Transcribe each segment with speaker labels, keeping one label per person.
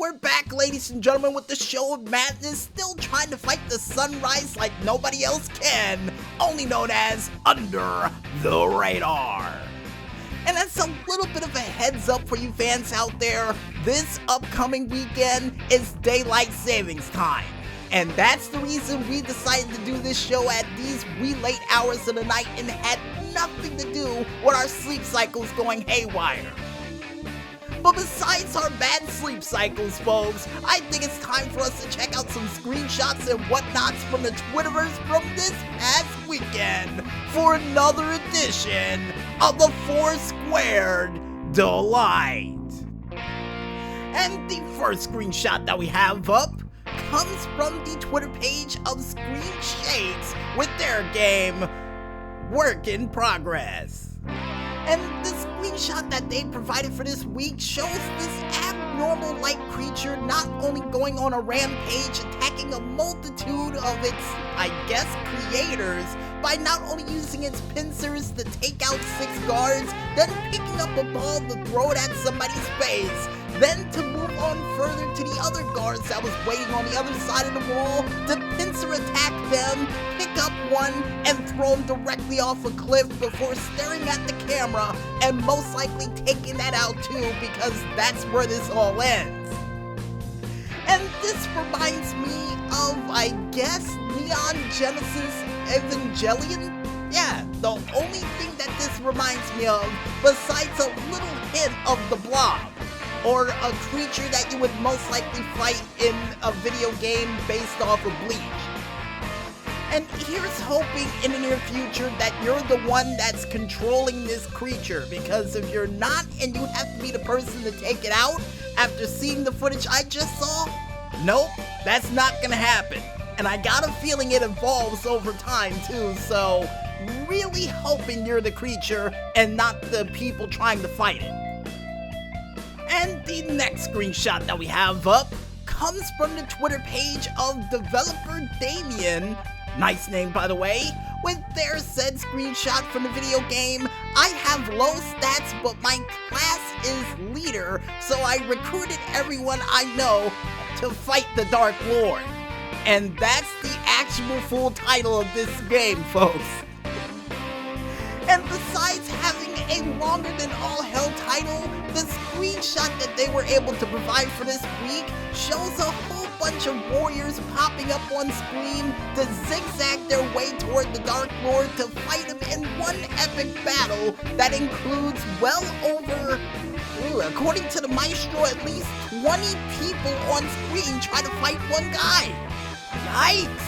Speaker 1: we're back, ladies and gentlemen, with the show of madness, still trying to fight the sunrise like nobody else can, only known as Under the Radar. And that's a little bit of a heads up for you fans out there. This upcoming weekend is daylight savings time. And that's the reason we decided to do this show at these wee late hours of the night and had nothing to do with our sleep cycles going haywire. But besides our bad sleep cycles, folks, I think it's time for us to check out some screenshots and whatnots from the Twitterverse from this past weekend for another edition of the Four Squared Delight. And the first screenshot that we have up comes from the Twitter page of Screen Shakes with their game, Work in Progress. And the screenshot that they provided for this week shows this abnormal light creature not only going on a rampage attacking a multitude of its, creators by not only using its pincers to take out 6 guards, then picking up a ball to throw it at somebody's face, then to move on further to the other guards that was waiting on the other side of the wall to pincer attack them, pick up one, and throw them directly off a cliff before staring at the camera and most likely taking that out too, because that's where this all ends. And this reminds me of, Neon Genesis Evangelion? Yeah, the only thing that this reminds me of, besides a little hint of the Blob, or a creature that you would most likely fight in a video game based off of Bleach. And here's hoping in the near future that you're the one that's controlling this creature, because if you're not and you have to be the person to take it out after seeing the footage I just saw, nope, that's not gonna happen. And I got a feeling it evolves over time too, so really hoping you're the creature and not the people trying to fight it. And the next screenshot that we have up comes from the Twitter page of developer Damien, nice name by the way, with their said screenshot from the video game, I have low stats but my class is leader, so I recruited everyone I know to fight the Dark Lord. And that's the actual full title of this game, folks. And besides having a longer than all hell title, the screenshot that they were able to provide for this week shows a whole bunch of warriors popping up on screen to zigzag their way toward the Dark Lord to fight him in one epic battle that includes well over, according to the maestro, at least 20 people on screen try to fight one guy. Yikes!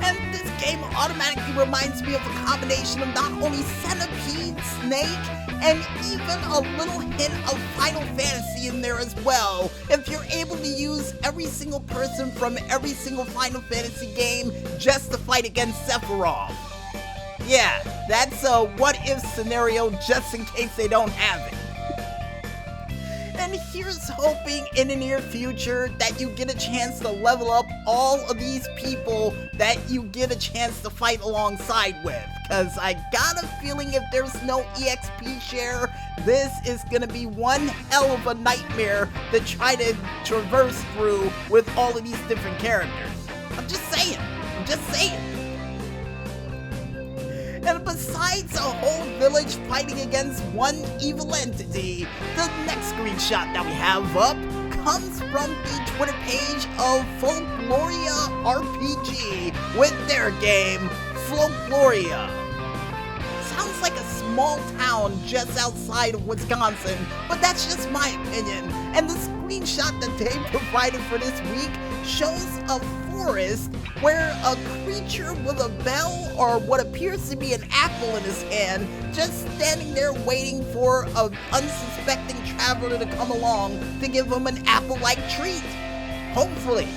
Speaker 1: And this game automatically reminds me of a combination of not only Centipede, Snake, and even a little hint of Final Fantasy in there as well, if you're able to use every single person from every single Final Fantasy game just to fight against Sephiroth. Yeah, that's a what-if scenario just in case they don't have it. And here's hoping in the near future that you get a chance to level up all of these people that you get a chance to fight alongside with. Cause I got a feeling if there's no EXP share, this is gonna be one hell of a nightmare to try to traverse through with all of these different characters. I'm just saying. And besides a whole village fighting against one evil entity, the next screenshot that we have up comes from the Twitter page of Folkloria RPG with their game, Folkloria. Sounds like a small town just outside of Wisconsin, but that's just my opinion. And the screenshot that they provided for this week shows a forest where a creature with a bell or what appears to be an apple in his hand just standing there waiting for an unsuspecting traveler to come along to give him an apple-like treat. Hopefully.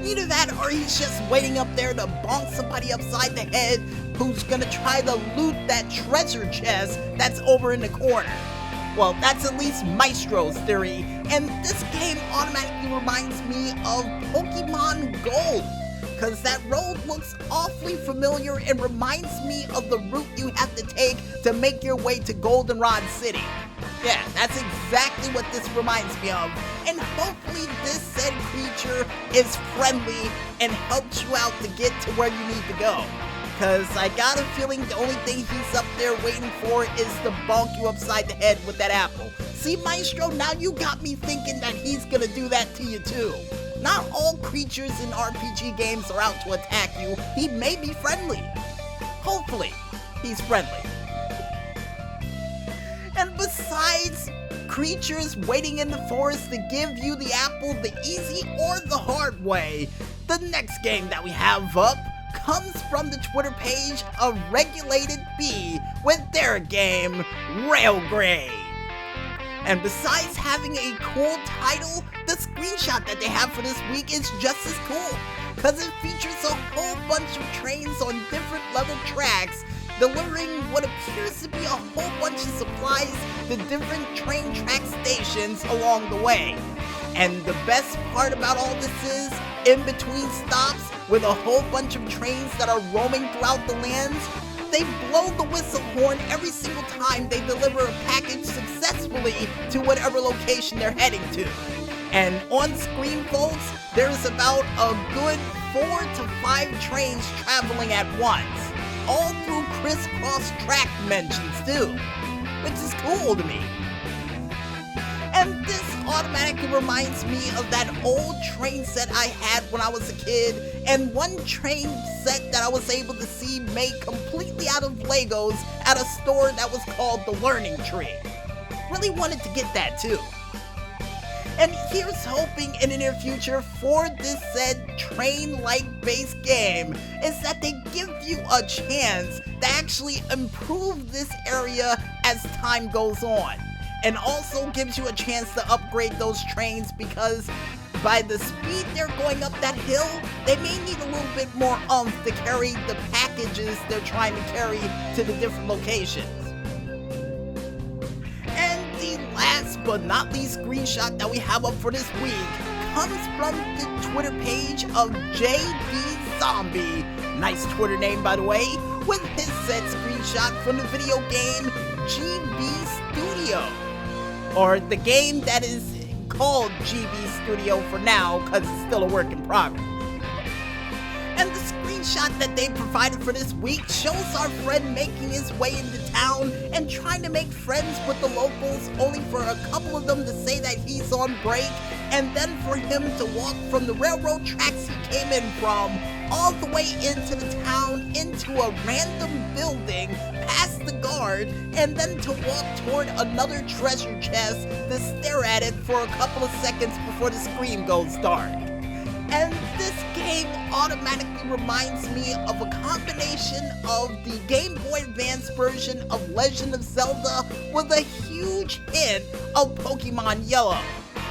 Speaker 1: Either that or he's just waiting up there to bonk somebody upside the head who's gonna try to loot that treasure chest that's over in the corner. Well, that's at least Maestro's theory, and this game automatically reminds me of Pokemon Gold, cause that road looks awfully familiar and reminds me of the route you have to take to make your way to Goldenrod City. Yeah, that's exactly what this reminds me of. And hopefully this said creature is friendly and helps you out to get to where you need to go. Cause I got a feeling the only thing he's up there waiting for is to bonk you upside the head with that apple. See, Maestro, now you got me thinking that he's gonna do that to you too. Not all creatures in RPG games are out to attack you. He may be friendly. Hopefully, he's friendly. And besides creatures waiting in the forest to give you the apple the easy or the hard way, the next game that we have up comes from the Twitter page of Regulated Bee with their game, Railgrade. And besides having a cool title, the screenshot that they have for this week is just as cool, because it features a whole bunch of trains on different level tracks, delivering what appears to be a whole bunch of supplies to different train track stations along the way. And the best part about all this is, in between stops, with a whole bunch of trains that are roaming throughout the lands, they blow the whistle horn every single time they deliver a package successfully to whatever location they're heading to. And on screen, folks, there's about a good 4 to 5 trains traveling at once, all through crisscross track dimensions too, which is cool to me. And this automatically reminds me of that old train set I had when I was a kid, and one train set that I was able to see made completely out of Legos at a store that was called The Learning Tree. Really wanted to get that too. And here's hoping in the near future for this said train-like base game is that they give you a chance to actually improve this area as time goes on. And also gives you a chance to upgrade those trains, because by the speed they're going up that hill, they may need a little bit more oomph to carry the packages they're trying to carry to the different locations. And the last but not least screenshot that we have up for this week comes from the Twitter page of JD Zombie, nice Twitter name by the way, with his said screenshot from the video game GB Studio. Or the game that is called GB Studio for now, because it's still a work in progress. And the screenshot that they provided for this week shows our friend making his way into town and trying to make friends with the locals, only for a couple of them to say that he's on break, and then for him to walk from the railroad tracks he came in from all the way into the town, into a random building, past the guard, and then to walk toward another treasure chest to stare at it for a couple of seconds before the screen goes dark. And this game automatically reminds me of a combination of the Game Boy Advance version of Legend of Zelda with a huge hint of Pokemon Yellow.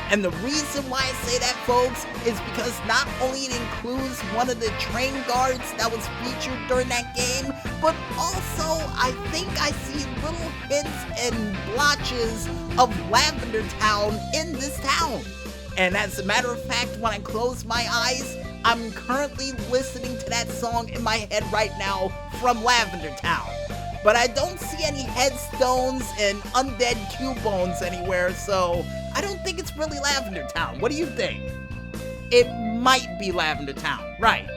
Speaker 1: And the reason why I say that, folks, is because not only it includes one of the train guards that was featured during that game, but also I think I see little hints and blotches of Lavender Town in this town. And as a matter of fact, when I close my eyes, I'm currently listening to that song in my head right now from Lavender Town. But I don't see any headstones and undead Cubones anywhere, so I don't think it's really Lavender Town. What do you think? It might be Lavender Town. Right.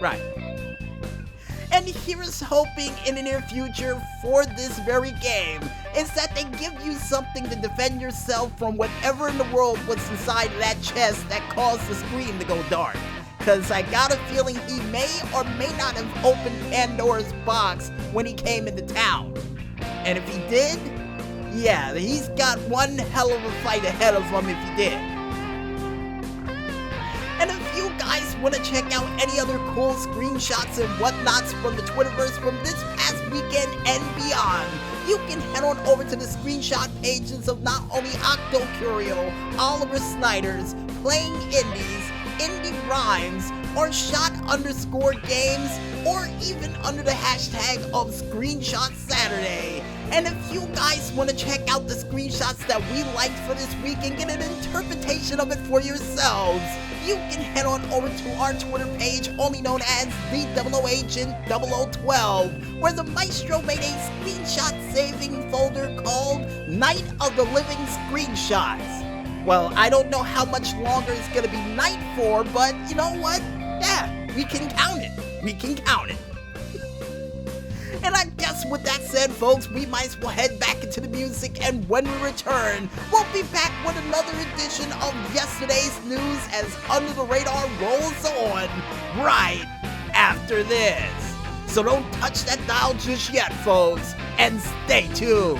Speaker 1: And here's hoping in the near future for this very game is that they give you something to defend yourself from whatever in the world was inside of that chest that caused the screen to go dark. Cause I got a feeling he may or may not have opened Pandora's box when he came into town. And if he did, yeah, he's got one hell of a fight ahead of him if he did. And if you guys want to check out any other cool screenshots and whatnots from the Twitterverse from this past weekend and beyond, you can head on over to the screenshot pages of not only Octo Curio, Oliver Snyder's, Playing Indies, Indie Rhymes, or shot_games, or even under the hashtag of Screenshot Saturday. And if you guys want to check out the screenshots that we liked for this week and get an interpretation of it for yourselves, you can head on over to our Twitter page, only known as the 00Agent0012, where the Maestro made a screenshot saving folder called Night of the Living Screenshots. Well, I don't know how much longer it's gonna be night for, but you know what? Yeah, we can count it. We can count it. And I guess with that said, folks, we might as well head back into the music, and when we return, we'll be back with another edition of yesterday's news as Under the Radar rolls on right after this. So don't touch that dial just yet, folks, and stay tuned.